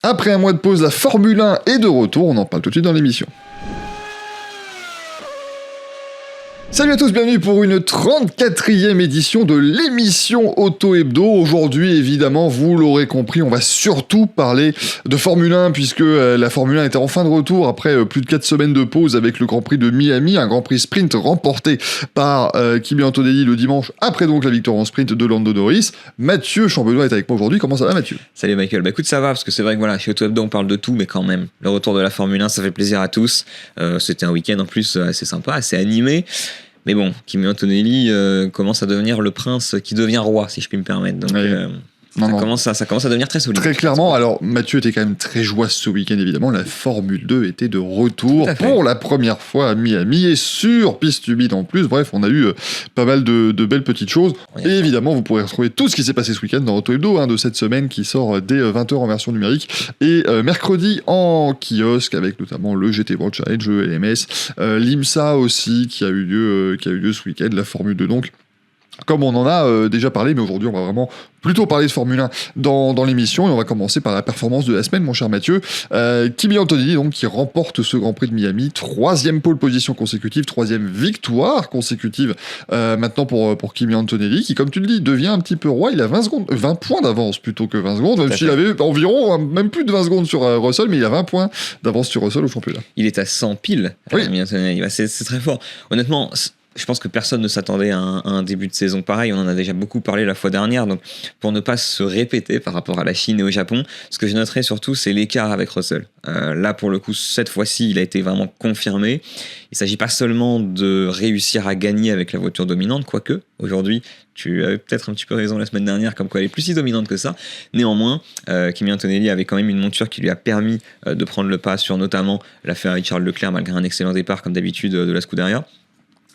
Après un mois de pause, la Formule 1 est de retour, on en parle tout de suite dans l'émission. Salut à tous, bienvenue pour une 34e édition de l'émission Auto Hebdo. Aujourd'hui, évidemment, vous l'aurez compris, on va surtout parler de Formule 1 puisque la Formule 1 était en fin de retour après plus de 4 semaines de pause avec le Grand Prix de Miami, un Grand Prix sprint remporté par Kimi Antonelli le dimanche après donc la victoire en sprint de Lando Norris. Mathieu Chambenois est avec moi aujourd'hui, comment ça va Mathieu ? Salut Michael, écoute ça va parce que c'est vrai que voilà, chez Auto Hebdo on parle de tout mais quand même, le retour de la Formule 1 ça fait plaisir à tous, c'était un week-end en plus assez sympa, assez animé. Mais bon, Kimi Antonelli commence à devenir le prince qui devient roi, si je puis me permettre. Donc, ça commence à devenir très solide. Très clairement, alors Mathieu était quand même très joyeux ce week-end, évidemment. La Formule 2 était de retour pour la première fois à Miami et sur piste humide en plus. Bref, on a eu pas mal de belles petites choses. Oui, et évidemment, vous pourrez retrouver tout ce qui s'est passé ce week-end dans Auto Hebdo de cette semaine qui sort dès 20h en version numérique et mercredi en kiosque avec notamment le GT World Challenge, le LMS, l'IMSA aussi qui a eu lieu ce week-end, la Formule 2 donc. Comme on en a déjà parlé, mais aujourd'hui on va vraiment plutôt parler de Formule 1 dans l'émission et on va commencer par la performance de la semaine, mon cher Mathieu. Kimi Antonelli donc qui remporte ce Grand Prix de Miami, 3e pole position consécutive, 3e victoire consécutive maintenant pour Kimi Antonelli qui, comme tu le dis, devient un petit peu roi. Il a 20 points d'avance plutôt que 20 secondes, même s'il avait environ même plus de 20 secondes sur Russell, mais il a 20 points d'avance sur Russell au championnat. Il est à 100 piles, Kimi Antonelli. C'est très fort. Honnêtement, je pense que personne ne s'attendait à un début de saison pareil. On en a déjà beaucoup parlé la fois dernière. Donc, pour ne pas se répéter par rapport à la Chine et au Japon, ce que je noterais surtout, c'est l'écart avec Russell. Là, pour le coup, cette fois-ci, il a été vraiment confirmé. Il ne s'agit pas seulement de réussir à gagner avec la voiture dominante, quoique, aujourd'hui, tu avais peut-être un petit peu raison la semaine dernière, comme quoi elle est plus si dominante que ça. Néanmoins, Kimi Antonelli avait quand même une monture qui lui a permis de prendre le pas sur notamment la Ferrari Charles Leclerc, malgré un excellent départ, comme d'habitude, de la Scuderia.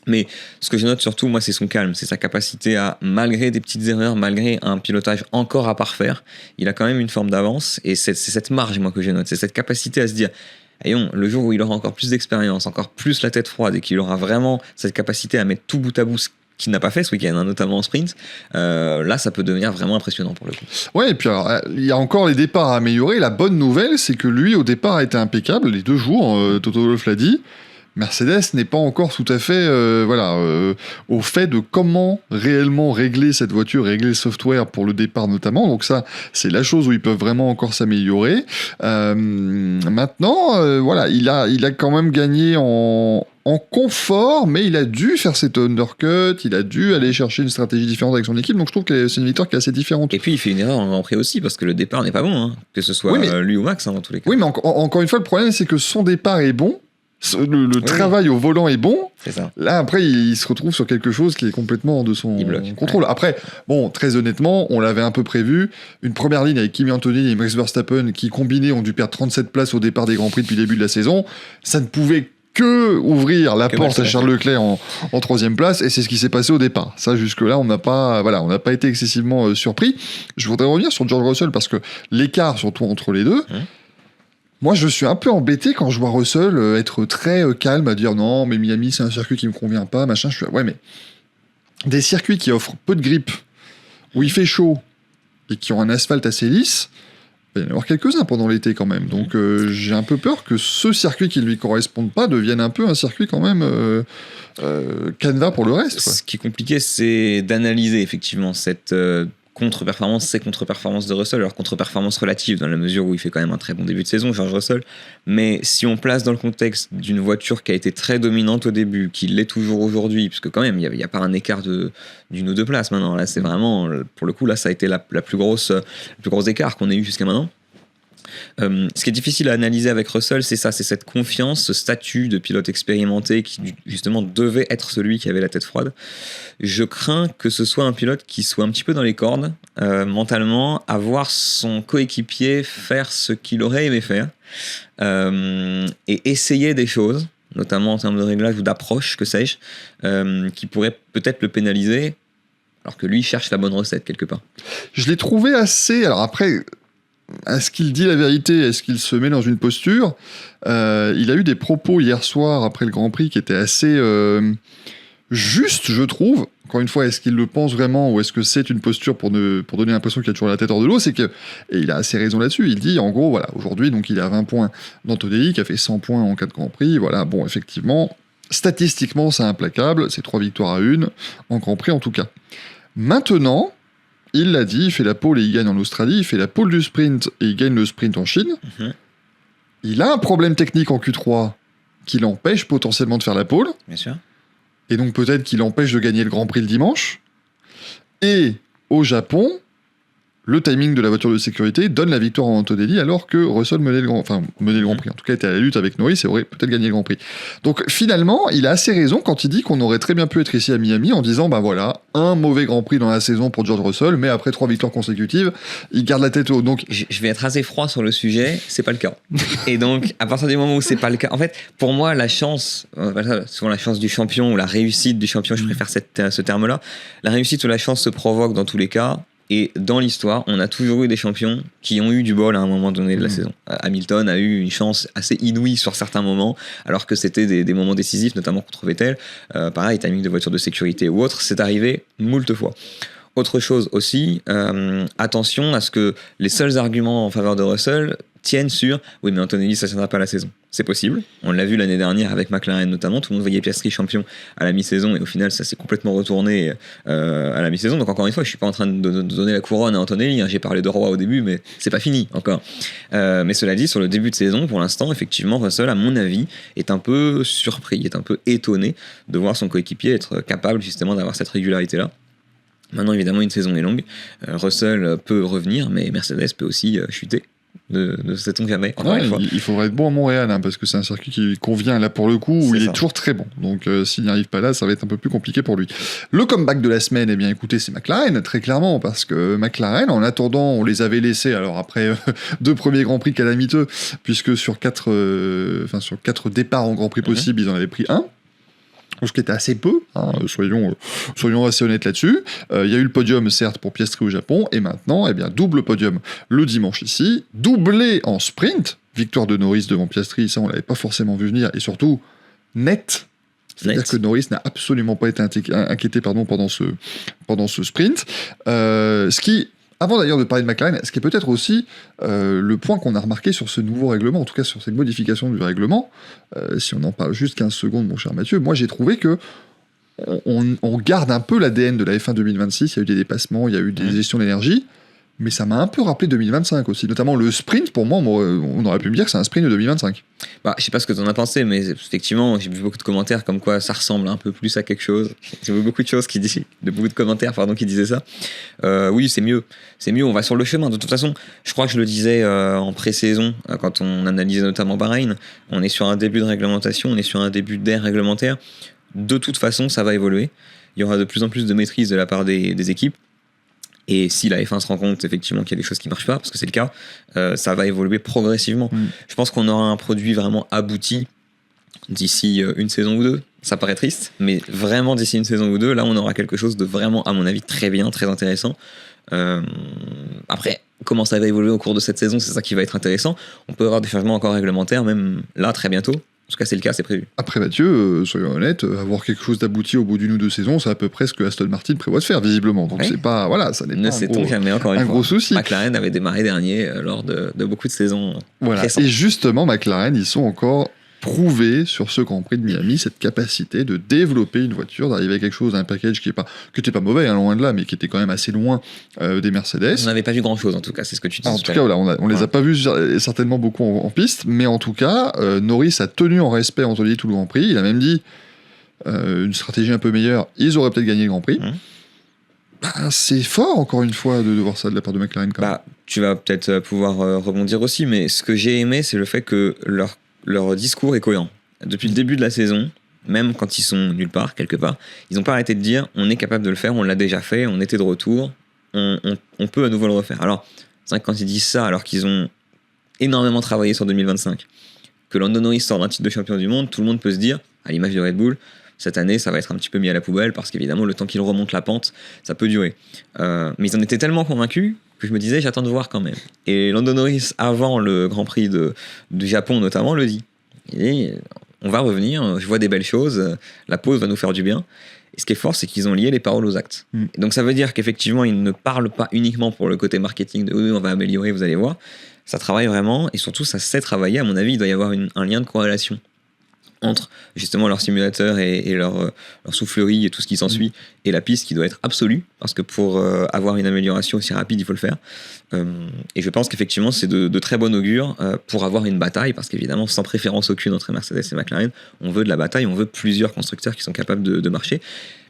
Mais ce que je note surtout, moi, c'est son calme, c'est sa capacité à, malgré des petites erreurs, malgré un pilotage encore à parfaire, il a quand même une forme d'avance, et c'est cette marge, moi, que je note, c'est cette capacité à se dire, ayons, le jour où il aura encore plus d'expérience, encore plus la tête froide, et qu'il aura vraiment cette capacité à mettre tout bout à bout, ce qu'il n'a pas fait ce week-end, notamment en sprint, là, ça peut devenir vraiment impressionnant pour le coup. Ouais, et puis alors, il y a encore les départs à améliorer. La bonne nouvelle, c'est que lui, au départ, a été impeccable, les 2 jours, Toto Wolff l'a dit. Mercedes n'est pas encore tout à fait au fait de comment réellement régler cette voiture, régler le software pour le départ notamment. Donc ça, c'est la chose où ils peuvent vraiment encore s'améliorer. Maintenant, il a quand même gagné en confort, mais il a dû faire cet undercut, il a dû aller chercher une stratégie différente avec son équipe, donc je trouve que c'est une victoire qui est assez différente. Et puis il fait une erreur en Grand Prix aussi, parce que le départ n'est pas bon, que ce soit lui ou Max, dans tous les cas. Oui, mais encore une fois, le problème, c'est que son départ est bon, le travail au volant est bon. C'est ça. Là, après, il se retrouve sur quelque chose qui est complètement hors de son contrôle. Ouais. Après, bon, très honnêtement, on l'avait un peu prévu. Une première ligne avec Kimi Antonelli et Max Verstappen qui, combinés, ont dû perdre 37 places au départ des Grands Prix depuis le début de la saison. Ça ne pouvait que ouvrir la porte à Charles Leclerc en 3e place, et c'est ce qui s'est passé au départ. Ça, jusque-là, on n'a pas été excessivement surpris. Je voudrais revenir sur George Russell, parce que l'écart, surtout entre les deux, moi, je suis un peu embêté quand je vois Russell être très calme, à dire non, mais Miami, c'est un circuit qui me convient pas, machin. Je suis ouais, mais des circuits qui offrent peu de grip, où il fait chaud et qui ont un asphalte assez lisse, il va y en avoir quelques-uns pendant l'été quand même. Donc, j'ai un peu peur que ce circuit qui ne lui corresponde pas devienne un peu un circuit quand même canevas pour le reste, quoi. Ce qui est compliqué, c'est d'analyser effectivement cette ces contre-performances de Russell, alors contre-performance relative dans la mesure où il fait quand même un très bon début de saison, George Russell, mais si on place dans le contexte d'une voiture qui a été très dominante au début, qui l'est toujours aujourd'hui, puisque quand même il n'y a pas un écart d'une ou deux places maintenant, là c'est vraiment, pour le coup là ça a été le plus gros écart qu'on ait eu jusqu'à maintenant. Ce qui est difficile à analyser avec Russell, c'est ça, c'est cette confiance, ce statut de pilote expérimenté qui justement devait être celui qui avait la tête froide. Je crains que ce soit un pilote qui soit un petit peu dans les cordes mentalement, à voir son coéquipier faire ce qu'il aurait aimé faire et essayer des choses, notamment en termes de réglage ou d'approche, que sais-je, qui pourraient peut-être le pénaliser, alors que lui cherche la bonne recette quelque part. Je l'ai trouvé assez... Alors après... Est-ce qu'il dit la vérité ? Est-ce qu'il se met dans une posture ? Il a eu des propos hier soir après le Grand Prix qui étaient assez justes, je trouve. encore une fois, est-ce qu'il le pense vraiment ou est-ce que c'est une posture pour donner l'impression qu'il a toujours la tête hors de l'eau? C'est que, et il a assez raison là-dessus, il dit en gros, voilà, aujourd'hui, donc il est à 20 points d'Antonelli, qui a fait 100 points en 4 Grands Prix. Voilà, bon, effectivement, statistiquement, c'est implacable, c'est 3 victoires à 1 en Grand Prix en tout cas. Maintenant, il l'a dit, il fait la pole et il gagne en Australie, il fait la pole du sprint et il gagne le sprint en Chine. Il a un problème technique en Q3 qui l'empêche potentiellement de faire la pole. Bien sûr. Et donc peut-être qu'il l'empêche de gagner le Grand Prix le dimanche. Et au Japon, le timing de la voiture de sécurité donne la victoire à Antonelli alors que Russell menait le Grand Prix. En tout cas, était à la lutte avec Norris et aurait peut-être gagné le Grand Prix. Donc finalement, il a assez raison quand il dit qu'on aurait très bien pu être ici à Miami en disant, bah voilà, un mauvais Grand Prix dans la saison pour George Russell, mais après 3 victoires consécutives, il garde la tête haute. Donc je vais être assez froid sur le sujet, c'est pas le cas. Et donc, à partir du moment où c'est pas le cas, en fait, pour moi, la chance, souvent la chance du champion ou la réussite du champion, je préfère ce terme-là, la réussite ou la chance se provoque dans tous les cas. Et dans l'histoire, on a toujours eu des champions qui ont eu du bol à un moment donné de la saison. Hamilton a eu une chance assez inouïe sur certains moments, alors que c'était des moments décisifs, notamment contre Vettel. Pareil, timing de voiture de sécurité ou autre, c'est arrivé moult fois. Autre chose aussi, attention à ce que les seuls arguments en faveur de Russell tiennent sur « oui, mais Antonelli, ça ne tiendra pas la saison ». C'est possible. On l'a vu l'année dernière avec McLaren notamment. Tout le monde voyait Piastri champion à la mi-saison et au final, ça s'est complètement retourné à la mi-saison. Donc encore une fois, je ne suis pas en train de donner la couronne à Antonelli. J'ai parlé de roi au début, mais c'est pas fini encore. Mais cela dit, sur le début de saison, pour l'instant, effectivement, Russell, à mon avis, est un peu surpris, est un peu étonné de voir son coéquipier être capable justement d'avoir cette régularité-là. Maintenant, évidemment, une saison est longue. Russell peut revenir, mais Mercedes peut aussi chuter. Ne sait-on jamais, encore une fois. Il faudrait être bon à Montréal, hein, parce que c'est un circuit qui convient là pour le coup, où il est toujours très bon. Donc s'il n'y arrive pas là, ça va être un peu plus compliqué pour lui. Le comeback de la semaine, eh bien écoutez, c'est McLaren, très clairement, parce que McLaren, en attendant, on les avait laissés, alors après 2 premiers Grands Prix calamiteux, puisque sur 4 départs en Grand Prix possibles, ils en avaient pris 1. Ce qui était assez peu, hein, soyons assez honnêtes là-dessus. Il y a eu le podium, certes, pour Piastri au Japon, et maintenant, eh bien, double podium le dimanche ici, doublé en sprint, victoire de Norris devant Piastri, ça on l'avait pas forcément vu venir, et surtout, net. C'est-à-dire que Norris n'a absolument pas été inquiété pendant ce sprint. Ce qui, avant d'ailleurs de parler de McLaren, ce qui est peut-être aussi le point qu'on a remarqué sur ce nouveau règlement, en tout cas sur cette modification du règlement, si on en parle juste 15 secondes, mon cher Mathieu, moi j'ai trouvé que on garde un peu l'ADN de la F1 2026, il y a eu des dépassements, il y a eu des gestions d'énergie, mais ça m'a un peu rappelé 2025 aussi, notamment le sprint, pour moi, on aurait pu me dire que c'est un sprint de 2025. Bah, je sais pas ce que tu en as pensé, mais effectivement, j'ai vu beaucoup de commentaires comme quoi ça ressemble un peu plus à quelque chose. J'ai vu beaucoup de commentaires qui disaient ça. Oui, c'est mieux, on va sur le chemin. De toute façon, je crois que je le disais en pré-saison, quand on analysait notamment Bahreïn, on est sur un début de réglementation, on est sur un début d'ère réglementaire. De toute façon, ça va évoluer. Il y aura de plus en plus de maîtrise de la part des équipes. Et si la F1 se rend compte effectivement qu'il y a des choses qui ne marchent pas, parce que c'est le cas, ça va évoluer progressivement. Je pense qu'on aura un produit vraiment abouti d'ici une saison ou 2. Ça paraît triste, mais vraiment d'ici une saison ou 2, là on aura quelque chose de vraiment, à mon avis, très bien, très intéressant. Après, comment ça va évoluer au cours de cette saison, c'est ça qui va être intéressant. On peut avoir des changements encore réglementaires, même là, très bientôt. En tout cas, c'est le cas, c'est prévu. Après, Mathieu, soyons honnêtes, avoir quelque chose d'abouti au bout d'une ou 2 saisons, c'est à peu près ce que Aston Martin prévoit de faire, visiblement. Donc, c'est pas, voilà, ça n'est pas un gros souci. McLaren avait démarré dernier lors de beaucoup de saisons récentes. Et justement, McLaren, ils sont encore prouvés sur ce Grand Prix de Miami cette capacité de développer une voiture, d'arriver à quelque chose, à un package qui était pas mauvais, hein, loin de là, mais qui était quand même assez loin des Mercedes. On n'avait pas vu grand-chose, en tout cas, c'est ce que tu dis. En tout cas, voilà, on les a pas vus certainement beaucoup en piste, mais en tout cas, Norris a tenu en respect Antonelli tout le Grand Prix. Il a même dit une stratégie un peu meilleure, ils auraient peut-être gagné le Grand Prix. C'est fort, encore une fois, de voir ça de la part de McLaren. Quand même. Tu vas peut-être pouvoir rebondir aussi, mais ce que j'ai aimé, c'est le fait que leur discours est cohérent. Depuis le début de la saison, même quand ils sont nulle part, quelque part, ils n'ont pas arrêté de dire on est capable de le faire, on l'a déjà fait, on était de retour, on peut à nouveau le refaire. Alors, c'est vrai que quand ils disent ça, alors qu'ils ont énormément travaillé sur 2025, que Lando Norris sort d'un titre de champion du monde, tout le monde peut se dire, à l'image de Red Bull, cette année, ça va être un petit peu mis à la poubelle parce qu'évidemment, le temps qu'il remonte la pente, ça peut durer. Mais ils en étaient tellement convaincus que je me disais, j'attends de voir quand même. Et Lando Norris, avant le Grand Prix du Japon notamment, le dit. Il dit, on va revenir, je vois des belles choses, la pause va nous faire du bien. Et ce qui est fort, c'est qu'ils ont lié les paroles aux actes. Et donc ça veut dire qu'effectivement, ils ne parlent pas uniquement pour le côté marketing de oui, on va améliorer, vous allez voir. Ça travaille vraiment, et surtout, ça sait travailler. À mon avis, il doit y avoir un lien de corrélation entre justement leur simulateur et leur soufflerie et tout ce qui s'ensuit, et la piste qui doit être absolue, parce que pour avoir une amélioration aussi rapide, il faut le faire. Et je pense qu'effectivement, c'est de très bon augure pour avoir une bataille, parce qu'évidemment, sans préférence aucune entre Mercedes et McLaren, on veut de la bataille, on veut plusieurs constructeurs qui sont capables de marcher.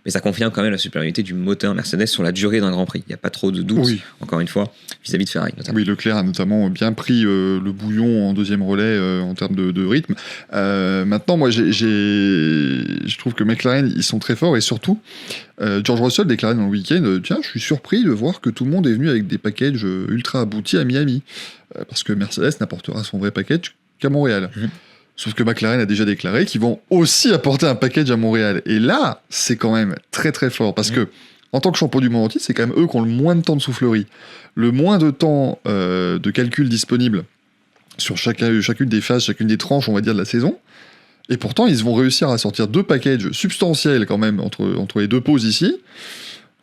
Mais ça confirme quand même la supériorité du moteur Mercedes sur la durée d'un Grand Prix. Il n'y a pas trop de doute, encore une fois, vis-à-vis de Ferrari notamment. Oui, Leclerc a notamment bien pris le bouillon en deuxième relais en termes de rythme. Maintenant, moi, je trouve que McLaren, ils sont très forts, et surtout, George Russell déclarait dans le week-end, tiens, je suis surpris de voir que tout le monde est venu avec des packages ultra aboutis à Miami, parce que Mercedes n'apportera son vrai package qu'à Montréal. Sauf que McLaren a déjà déclaré qu'ils vont aussi apporter un package à Montréal. Et là, c'est quand même très très fort. Parce que, en tant que champion du monde entier, c'est quand même eux qui ont le moins de temps de soufflerie. Le moins de temps de calcul disponible sur chacune des phases, chacune des tranches, on va dire, de la saison. Et pourtant, ils vont réussir à sortir 2 packages substantiels quand même entre les 2 pauses ici.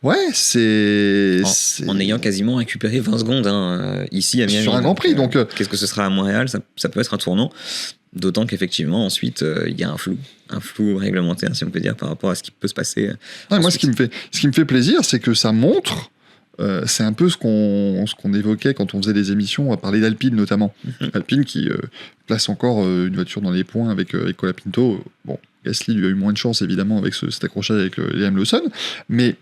Ouais, en ayant quasiment récupéré 20 secondes ici à Miami. Sur un Grand Prix. Donc, qu'est-ce que ce sera à Montréal, ça peut être un tournant. D'autant qu'effectivement, ensuite, il y a un flou réglementaire, si on peut dire, par rapport à ce qui peut se passer. Moi, ce qui me fait plaisir, c'est que ça montre, c'est un peu ce qu'on évoquait quand on faisait des émissions, à parler d'Alpine notamment. Alpine qui place encore une voiture dans les points avec Colapinto. Bon, Gasly lui a eu moins de chance, évidemment, avec cet accrochage avec Liam Lawson, mais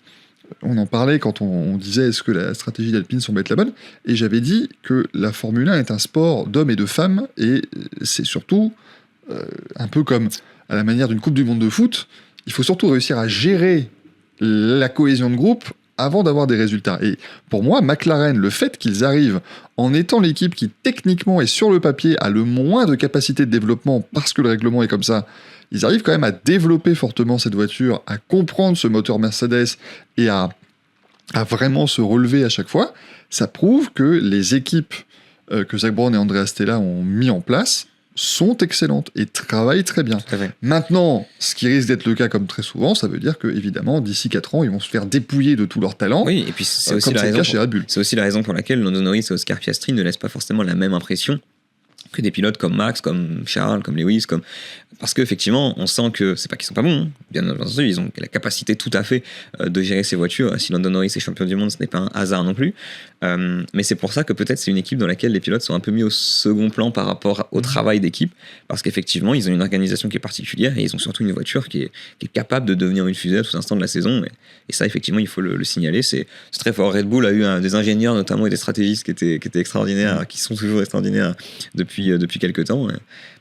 on en parlait quand on disait est-ce que la stratégie d'Alpine semble être la bonne, et j'avais dit que la Formule 1 est un sport d'hommes et de femmes, et c'est surtout un peu comme à la manière d'une Coupe du Monde de foot, il faut surtout réussir à gérer la cohésion de groupe avant d'avoir des résultats. Et pour moi, McLaren, le fait qu'ils arrivent en étant l'équipe qui techniquement et sur le papier a le moins de capacité de développement parce que le règlement est comme ça, ils arrivent quand même à développer fortement cette voiture, à comprendre ce moteur Mercedes et à vraiment se relever à chaque fois. Ça prouve que les équipes que Zak Brown et Andrea Stella ont mis en place sont excellentes et travaillent très bien. Maintenant, ce qui risque d'être le cas comme très souvent, ça veut dire que évidemment d'ici 4 ans, ils vont se faire dépouiller de tout leur talent. Oui, et puis c'est aussi la raison pour laquelle Lando Norris et Oscar Piastri ne laissent pas forcément la même impression que des pilotes comme Max, comme Charles, comme Lewis, parce qu'effectivement, on sent que c'est pas qu'ils sont pas bons, bien entendu, ils ont la capacité tout à fait de gérer ces voitures. Si Lando Norris est champion du monde, ce n'est pas un hasard non plus. Mais c'est pour ça que peut-être c'est une équipe dans laquelle les pilotes sont un peu mis au second plan par rapport au travail d'équipe, parce qu'effectivement, ils ont une organisation qui est particulière et ils ont surtout une voiture qui est capable de devenir une fusée à tout instant de la saison. Et ça, effectivement, il faut le signaler. C'est très fort. Red Bull a eu des ingénieurs notamment et des stratégistes qui étaient extraordinaires, qui sont toujours extraordinaires depuis quelques temps.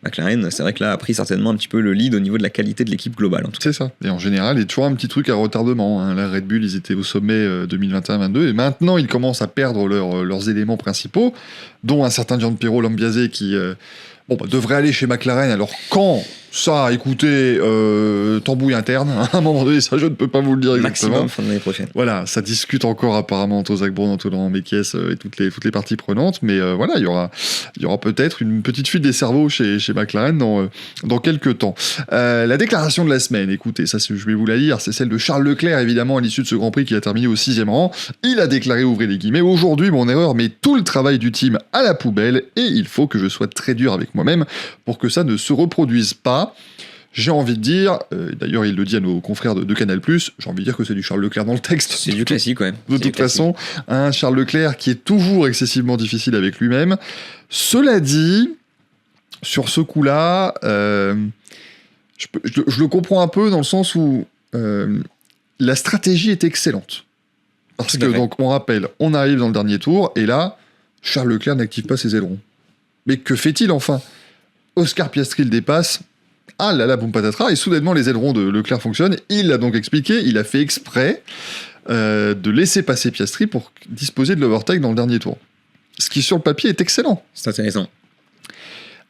McLaren, c'est vrai que là, a pris certainement un petit peu le lead au niveau de la qualité de l'équipe globale. C'est ça. Et en général, il y a toujours un petit truc à retardement. Là, Red Bull, ils étaient au sommet 2021-22, et maintenant, ils commencent à perdre leurs éléments principaux, dont un certain Gianpiero Lambiase qui devrait aller chez McLaren. Alors quand ça, écoutez, tambouille interne, à un moment donné, ça je ne peux pas vous le dire exactement. Maximum fin de l'année prochaine. Voilà, ça discute encore apparemment entre Zak Brown, entre Laurent Mekies et toutes les parties prenantes, mais voilà, il y aura peut-être une petite fuite des cerveaux chez McLaren dans quelques temps. La déclaration de la semaine, écoutez, ça je vais vous la lire, c'est celle de Charles Leclerc, évidemment, à l'issue de ce Grand Prix qui a terminé au 6e rang. Il a déclaré, ouvrez les guillemets, aujourd'hui mon erreur met tout le travail du team à la poubelle et il faut que je sois très dur avec moi-même pour que ça ne se reproduise pas. J'ai envie de dire, d'ailleurs il le dit à nos confrères de Canal+, j'ai envie de dire que c'est du Charles Leclerc dans le texte. C'est du classique, ouais. De toute façon, un Charles Leclerc qui est toujours excessivement difficile avec lui-même. Cela dit, sur ce coup-là, je le comprends un peu dans le sens où la stratégie est excellente. Parce que, donc, on rappelle, on arrive dans le dernier tour, et là, Charles Leclerc n'active pas ses ailerons. Mais que fait-il enfin ? Oscar Piastri le dépasse, ah là là, boum patatras, et soudainement les ailerons de Leclerc fonctionnent. Il l'a donc expliqué, il a fait exprès de laisser passer Piastri pour disposer de l'overtake dans le dernier tour. Ce qui sur le papier est excellent. C'est intéressant.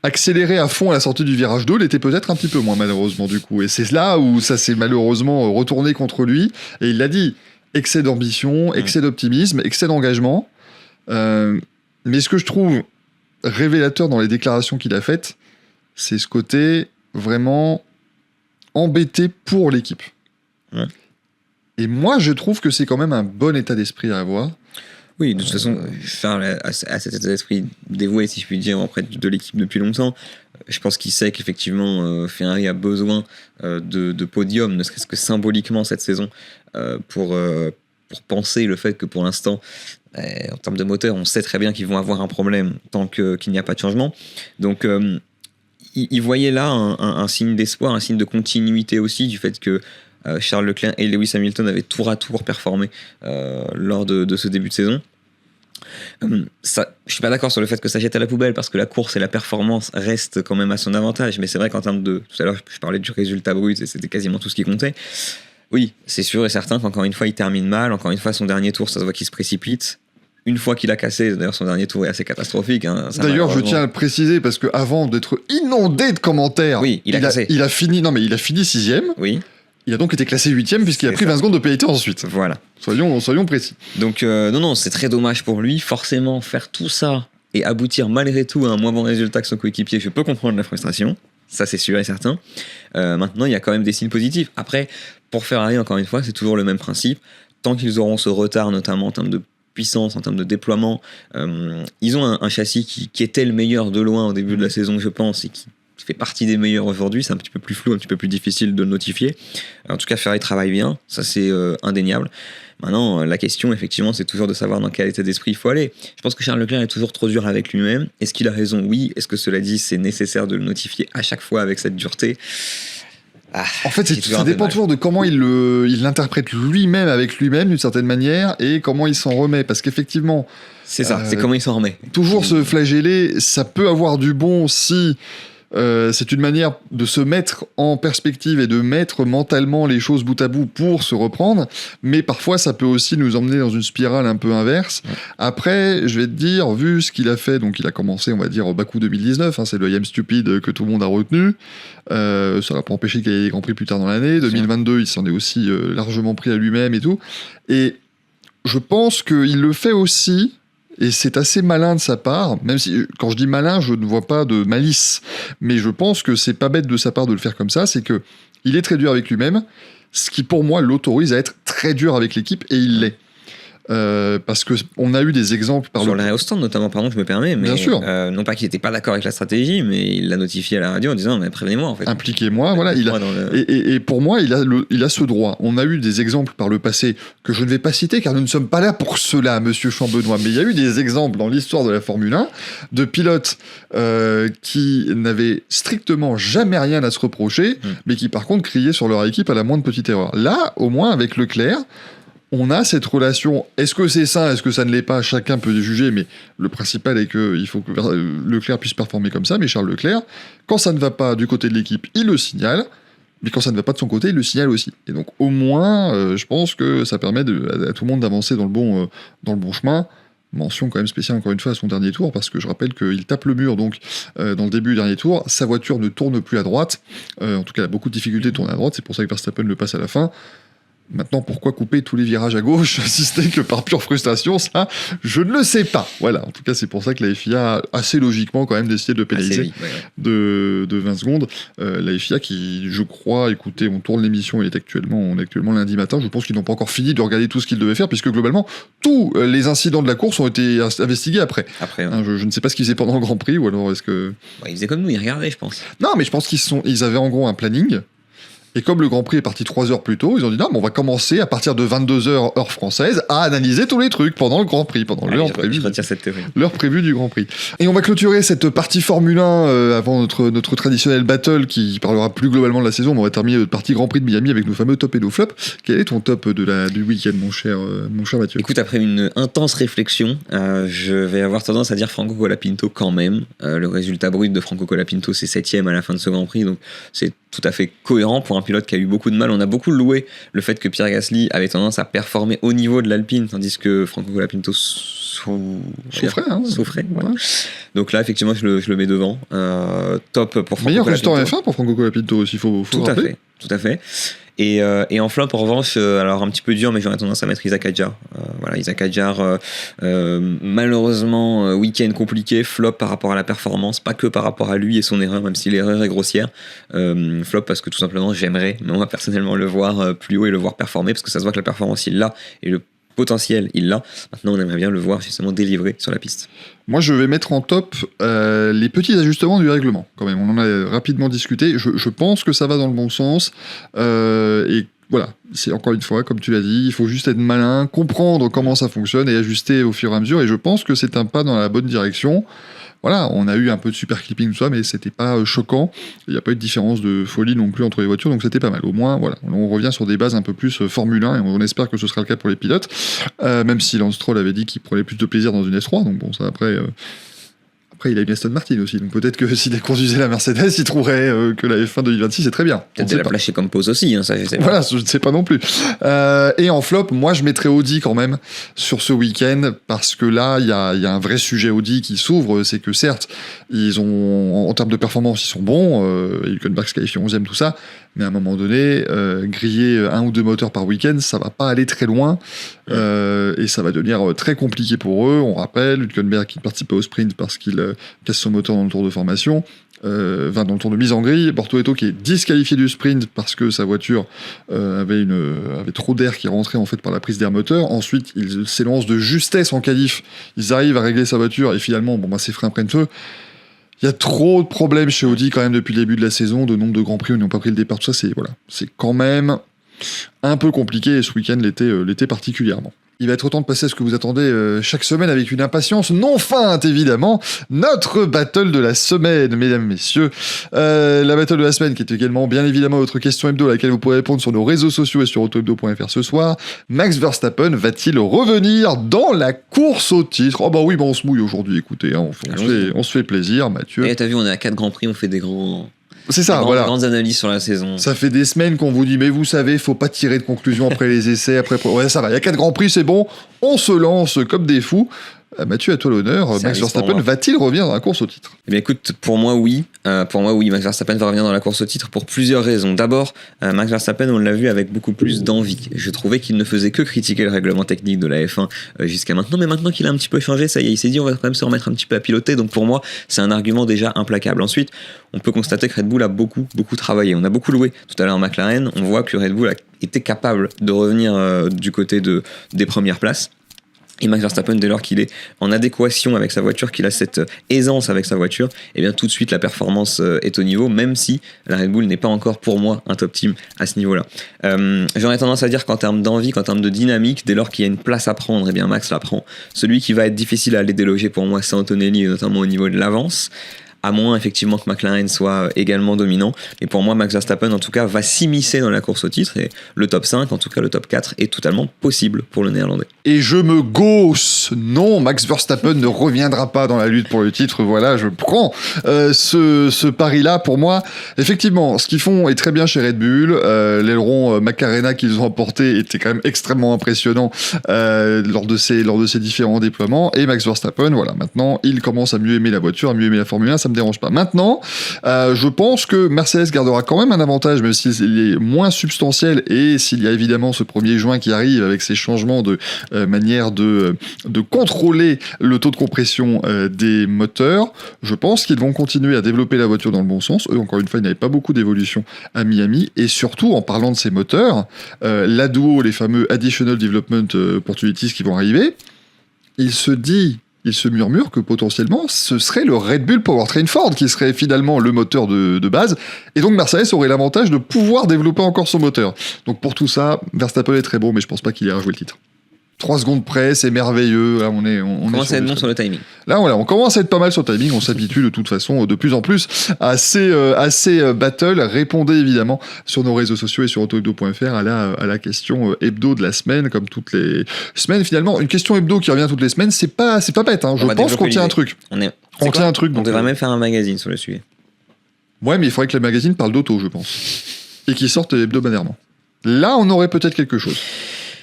Accélérer à fond à la sortie du virage 2 l'était peut-être un petit peu moins malheureusement du coup. Et c'est là où ça s'est malheureusement retourné contre lui. Et il l'a dit, excès d'ambition, excès d'optimisme, excès d'engagement. Mais ce que je trouve révélateur dans les déclarations qu'il a faites, c'est ce côté vraiment embêté pour l'équipe. Et moi, je trouve que c'est quand même un bon état d'esprit à avoir. Oui, de toute façon, Charles a cet état d'esprit dévoué, si je puis dire, auprès de l'équipe depuis longtemps. Je pense qu'il sait qu'effectivement, Ferrari a besoin de podium, ne serait-ce que symboliquement cette saison, pour penser le fait que pour l'instant, en termes de moteur, on sait très bien qu'ils vont avoir un problème tant qu'il n'y a pas de changement. Donc, il voyait là un signe d'espoir, un signe de continuité aussi, du fait que Charles Leclerc et Lewis Hamilton avaient tour à tour performé lors de ce début de saison. Je suis pas d'accord sur le fait que ça jette à la poubelle, parce que la course et la performance restent quand même à son avantage, mais c'est vrai qu'en termes de... Tout à l'heure, je parlais du résultat brut et c'était quasiment tout ce qui comptait. Oui, c'est sûr et certain qu'encore une fois, il termine mal. Encore une fois, son dernier tour, ça se voit qu'il se précipite. Une fois qu'il a cassé, d'ailleurs son dernier tour est assez catastrophique. Hein, d'ailleurs, je tiens à le préciser, parce qu'avant d'être inondé de commentaires, oui, il a fini 6ème. Oui. Il a donc été classé 8ème puisqu'il a pris 20 secondes de pénalité ensuite. Voilà. Soyons précis. Donc non, c'est très dommage pour lui. Forcément, faire tout ça et aboutir malgré tout à un moins bon résultat que son coéquipier, je peux comprendre la frustration. Ça, c'est sûr et certain. Maintenant, il y a quand même des signes positifs. Après, pour Ferrari, encore une fois, c'est toujours le même principe. Tant qu'ils auront ce retard, notamment en termes de puissance, en termes de déploiement, ils ont un châssis qui était le meilleur de loin au début de la saison, je pense, et qui fait partie des meilleurs aujourd'hui. C'est un petit peu plus flou, un petit peu plus difficile de le notifier. En tout cas, Ferrari travaille bien, ça c'est indéniable. Maintenant, la question, effectivement, c'est toujours de savoir dans quel état d'esprit il faut aller. Je pense que Charles Leclerc est toujours trop dur avec lui-même. Est-ce qu'il a raison? Oui. Est-ce que cela dit, c'est nécessaire de le notifier à chaque fois avec cette dureté? En fait, ça dépend toujours de comment il l'interprète lui-même avec lui-même d'une certaine manière et comment il s'en remet. Parce qu'effectivement... C'est ça, c'est comment il s'en remet. Toujours se flageller, ça peut avoir du bon si... c'est une manière de se mettre en perspective et de mettre mentalement les choses bout à bout pour se reprendre, mais parfois ça peut aussi nous emmener dans une spirale un peu inverse. Ouais. Après, je vais te dire, vu ce qu'il a fait, donc il a commencé, on va dire, au Bakou 2019, hein, c'est le I am stupid que tout le monde a retenu, ça n'a pas empêché qu'il y ait des Grands Prix plus tard dans l'année. 2022, il s'en est aussi largement pris à lui-même et tout, et je pense qu'il le fait aussi. Et c'est assez malin de sa part, même si, quand je dis malin, je ne vois pas de malice. Mais je pense que c'est pas bête de sa part de le faire comme ça, c'est que il est très dur avec lui-même, ce qui pour moi l'autorise à être très dur avec l'équipe, et il l'est. Parce qu'on a eu des exemples sur l'arrêt au stand notamment, pardon, je me permets, mais bien sûr. Non pas qu'il n'était pas d'accord avec la stratégie, mais il l'a notifié à la radio en disant mais prévenez-moi en fait. Impliquez-moi, voilà. Et pour moi, il a ce droit. On a eu des exemples par le passé que je ne vais pas citer car nous ne sommes pas là pour cela, monsieur Chambenois. Mais il y a eu des exemples dans l'histoire de la Formule 1 de pilotes qui n'avaient strictement jamais rien à se reprocher, mais qui par contre criaient sur leur équipe à la moindre petite erreur. Là, au moins avec Leclerc, on a cette relation. Est-ce que c'est ça? Est-ce que ça ne l'est pas? Chacun peut juger, mais le principal est qu'il faut que Leclerc puisse performer comme ça. Mais Charles Leclerc, quand ça ne va pas du côté de l'équipe, il le signale. Mais quand ça ne va pas de son côté, il le signale aussi. Et donc, au moins, je pense que ça permet à tout le monde d'avancer dans le bon chemin. Mention quand même spéciale, encore une fois, à son dernier tour, parce que je rappelle qu'il tape le mur donc dans le début du dernier tour. Sa voiture ne tourne plus à droite. En tout cas, elle a beaucoup de difficultés de tourner à droite. C'est pour ça que Verstappen le passe à la fin. Maintenant, pourquoi couper tous les virages à gauche, si ce n'est que par pure frustration, ça, je ne le sais pas. Voilà, en tout cas, c'est pour ça que la FIA a assez logiquement quand même décidé de le pénaliser de 20 secondes. La FIA qui, je crois, écoutez, on tourne l'émission, on est actuellement lundi matin, je pense qu'ils n'ont pas encore fini de regarder tout ce qu'ils devaient faire, puisque globalement, tous les incidents de la course ont été investigués après. Ouais. Hein, je ne sais pas ce qu'ils faisaient pendant le Grand Prix, ou alors est-ce que... Ils faisaient comme nous, ils regardaient, je pense. Non, mais je pense qu'ils avaient en gros un planning. Et comme le Grand Prix est parti 3 heures plus tôt, ils ont dit non, mais on va commencer à partir de 22h heure française à analyser tous les trucs pendant le Grand Prix, pendant l'heure prévue. Je retire cette théorie. L'heure prévue du Grand Prix. Et on va clôturer cette partie Formule 1 avant notre traditionnel battle qui parlera plus globalement de la saison. On va terminer notre partie Grand Prix de Miami avec nos fameux top et nos flops. Quel est ton top du week-end, mon cher Mathieu? Écoute, après une intense réflexion, je vais avoir tendance à dire Franco Colapinto quand même. Le résultat brut de Franco Colapinto, c'est 7ème à la fin de ce Grand Prix, donc c'est tout à fait cohérent pour un pilote qui a eu beaucoup de mal. On a beaucoup loué le fait que Pierre Gasly avait tendance à performer au niveau de l'Alpine, tandis que Franco Colapinto souffrait. Voilà. Donc là, effectivement, je le mets devant. Top pour Franco Meilleur Colapinto. Meilleur F1 pour Franco Colapinto aussi, faut tout rappeler. Tout à fait. Et en flop, en revanche, alors un petit peu dur, mais j'aurais tendance à mettre Isaac Adjar. Isaac Adjar, malheureusement, week-end compliqué, flop par rapport à la performance, pas que par rapport à lui et son erreur, même si l'erreur est grossière. Flop parce que tout simplement, j'aimerais, moi personnellement, le voir plus haut et le voir performer, parce que ça se voit que la performance, il l'a, et le potentiel, il l'a. Maintenant, on aimerait bien le voir justement délivrer sur la piste. Moi, je vais mettre en top les petits ajustements du règlement, quand même. On en a rapidement discuté. Je pense que ça va dans le bon sens. Et voilà, c'est encore une fois, comme tu l'as dit, il faut juste être malin, comprendre comment ça fonctionne et ajuster au fur et à mesure. Et je pense que c'est un pas dans la bonne direction. Voilà, on a eu un peu de super clipping, tout ça, mais c'était pas choquant. Il n'y a pas eu de différence de folie non plus entre les voitures, donc c'était pas mal. Au moins, voilà, on revient sur des bases un peu plus Formule 1 et on espère que ce sera le cas pour les pilotes. Même si Lance Stroll avait dit qu'il prenait plus de plaisir dans une S3, donc bon, ça après. Après, il a une Aston Martin aussi, donc peut-être que s'il conduisait la Mercedes, il trouverait que la F1 2026 c'est très bien. Peut-être de la placer comme pause aussi, hein, ça je sais pas. Voilà, je ne sais pas non plus. Et en flop, moi je mettrais Audi quand même sur ce week-end, parce que là, il y a un vrai sujet Audi qui s'ouvre, c'est que certes, ils ont, en termes de performance, ils sont bons, Hülkenberg se qualifie 11e, tout ça, mais à un moment donné, griller 1 ou 2 moteurs par week-end, ça va pas aller très loin, et ça va devenir très compliqué pour eux. On rappelle, Hülkenberg qui participait au sprint parce qu'il casse son moteur dans le tour de formation, dans le tour de mise en grille. Bortoleto qui est disqualifié du sprint parce que sa voiture avait trop d'air qui rentrait en fait par la prise d'air moteur. Ensuite, il s'élance de justesse en qualif. Ils arrivent à régler sa voiture et finalement, ses freins prennent feu. Il y a trop de problèmes chez Audi quand même depuis le début de la saison, de nombre de grands prix où ils n'ont pas pris le départ, tout ça, c'est quand même un peu compliqué, et ce week-end l'était particulièrement. Il va être temps de passer à ce que vous attendez chaque semaine avec une impatience non feinte, évidemment. Notre battle de la semaine, mesdames, messieurs. La battle de la semaine qui est également, bien évidemment, votre question hebdo à laquelle vous pourrez répondre sur nos réseaux sociaux et sur autohebdo.fr ce soir. Max Verstappen va-t-il revenir dans la course au titre ? Oh bah oui, on se mouille aujourd'hui, écoutez, hein, on se fait plaisir, Mathieu. Et t'as vu, on est à 4 Grands Prix, on fait des grands... C'est ça, voilà. Grandes analyses sur la saison. Ça fait des semaines qu'on vous dit, mais vous savez, faut pas tirer de conclusion après les essais, ouais, ça va, il y a 4 grands prix, c'est bon, on se lance comme des fous. Mathieu, à toi l'honneur. Max Verstappen va-t-il revenir dans la course au titre ? Eh bien, écoute, pour moi, oui. Max Verstappen va revenir dans la course au titre pour plusieurs raisons. D'abord, Max Verstappen, on l'a vu avec beaucoup plus d'envie. Je trouvais qu'il ne faisait que critiquer le règlement technique de la F1 jusqu'à maintenant, mais maintenant qu'il a un petit peu changé, ça y est, il s'est dit on va quand même se remettre un petit peu à piloter. Donc pour moi, c'est un argument déjà implacable. Ensuite, on peut constater que Red Bull a beaucoup travaillé. On a beaucoup loué tout à l'heure McLaren. On voit que Red Bull a été capable de revenir du côté des premières places. Et Max Verstappen, dès lors qu'il est en adéquation avec sa voiture, qu'il a cette aisance avec sa voiture, et bien tout de suite la performance est au niveau, même si la Red Bull n'est pas encore pour moi un top team à ce niveau-là. J'aurais tendance à dire qu'en termes d'envie, qu'en termes de dynamique, dès lors qu'il y a une place à prendre, et bien Max la prend. Celui qui va être difficile à aller déloger pour moi, c'est Antonelli, notamment au niveau de l'avance. À moins effectivement que McLaren soit également dominant. Et pour moi, Max Verstappen, en tout cas, va s'immiscer dans la course au titre. Et le top 5, en tout cas le top 4, est totalement possible pour le néerlandais. Et je me gausse. Non, Max Verstappen ne reviendra pas dans la lutte pour le titre. Voilà, je prends ce pari-là. Pour moi, effectivement, ce qu'ils font est très bien chez Red Bull. L'aileron Macarena qu'ils ont emporté était quand même extrêmement impressionnant lors de ces différents déploiements. Et Max Verstappen, voilà, maintenant, il commence à mieux aimer la voiture, à mieux aimer la Formule 1. Ça me dérange pas. Maintenant, je pense que Mercedes gardera quand même un avantage, même s'il est moins substantiel, et s'il y a évidemment ce 1er juin qui arrive avec ces changements de manière de contrôler le taux de compression des moteurs. Je pense qu'ils vont continuer à développer la voiture dans le bon sens. Eux, encore une fois, il n'y avait pas beaucoup d'évolution à Miami, et surtout, en parlant de ces moteurs, l'ADUO, les fameux Additional Development Opportunities qui vont arriver, il se murmure que potentiellement ce serait le Red Bull Powertrain Ford qui serait finalement le moteur de base, et donc Mercedes aurait l'avantage de pouvoir développer encore son moteur. Donc pour tout ça, Verstappen est très bon, mais je pense pas qu'il ira jouer le titre. 3 secondes près, c'est merveilleux. Là, on commence à être bon sur le timing. Là, voilà, on commence à être pas mal sur le timing. On s'habitue de toute façon de plus en plus à ces battles. Répondez évidemment sur nos réseaux sociaux et sur autohebdo.fr à la question hebdo de la semaine, comme toutes les semaines. Finalement, une question hebdo qui revient toutes les semaines, c'est pas bête. Hein. Je pense qu'on tient un truc. On tient un truc. On devrait même faire un magazine sur le sujet. Ouais, mais il faudrait que le magazine parle d'auto, je pense, et qu'il sorte hebdomadairement. Là, on aurait peut-être quelque chose.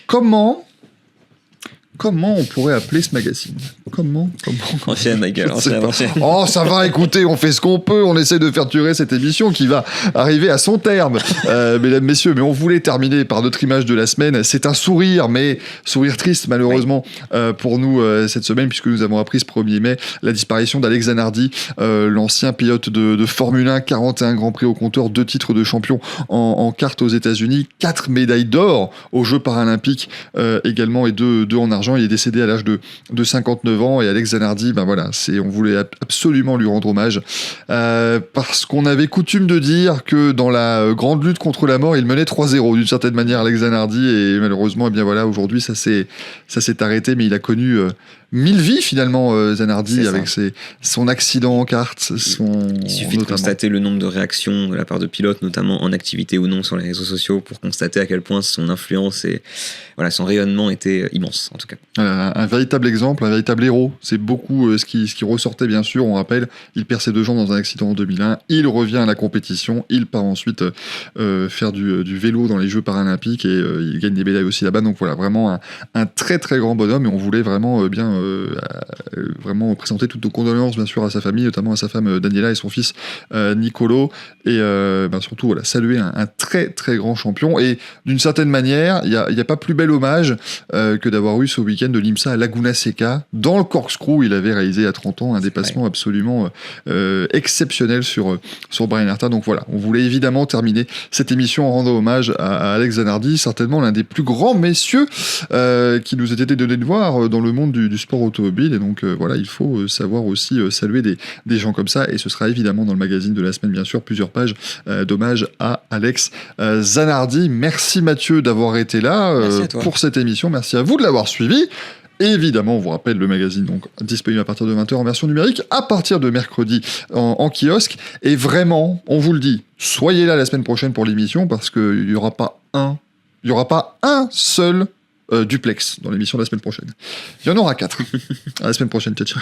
Comment Comment on pourrait appeler ce magazine ? Comment Enchaîne, Michael, enchaîne. Oh, ça va, écoutez, on fait ce qu'on peut, on essaie de faire durer cette émission qui va arriver à son terme, mesdames, messieurs, mais on voulait terminer par notre image de la semaine. C'est un sourire, mais sourire triste, malheureusement, pour nous cette semaine, puisque nous avons appris ce 1er mai la disparition d'Alex Zanardi, l'ancien pilote de Formule 1, 41 Grands Prix au compteur, 2 titres de champion en kart aux États-Unis, 4 médailles d'or aux Jeux paralympiques également, et 2 en argent. Il est décédé à l'âge de 59 ans, et Alex Zanardi, on voulait absolument lui rendre hommage, parce qu'on avait coutume de dire que dans la grande lutte contre la mort, il menait 3-0 d'une certaine manière, Alex Zanardi, et malheureusement, aujourd'hui, ça s'est arrêté, mais il a connu 1000 vies finalement, Zanardi, avec son accident en kart. Il suffit de constater le nombre de réactions de la part de pilotes, notamment en activité ou non sur les réseaux sociaux, pour constater à quel point son influence et son rayonnement était immense, en tout cas. Un véritable exemple, un véritable héros. C'est beaucoup ce qui ressortait, bien sûr. On rappelle, il perd ses 2 jambes dans un accident en 2001, il revient à la compétition, il part ensuite faire du vélo dans les Jeux paralympiques, et il gagne des médailles aussi là-bas. Donc voilà, vraiment un très très grand bonhomme, et on voulait vraiment vraiment présenter toutes nos condoléances, bien sûr, à sa famille, notamment à sa femme Daniela et son fils Nicolo, et surtout saluer un très très grand champion. Et d'une certaine manière, il n'y a pas plus bel hommage que d'avoir eu ce week-end de l'IMSA à Laguna Seca. Dans le corkscrew, il avait réalisé à 30 ans un dépassement absolument exceptionnel sur Brian Herta. Donc voilà, on voulait évidemment terminer cette émission en rendant hommage à Alex Zanardi, certainement l'un des plus grands messieurs qui nous ait été donné de voir dans le monde du sport automobile. Et donc il faut savoir aussi saluer des gens comme ça, et ce sera évidemment dans le magazine de la semaine, bien sûr, plusieurs pages d'hommage à Alex Zanardi. Merci Mathieu d'avoir été là pour cette émission, merci à vous de l'avoir suivi. Évidemment, on vous rappelle le magazine, donc disponible à partir de 20h en version numérique, à partir de mercredi en kiosque. Et vraiment, on vous le dit, soyez là la semaine prochaine pour l'émission, parce qu'il n'y aura pas un seul duplex dans l'émission de la semaine prochaine. Il y en aura 4. À la semaine prochaine, ciao.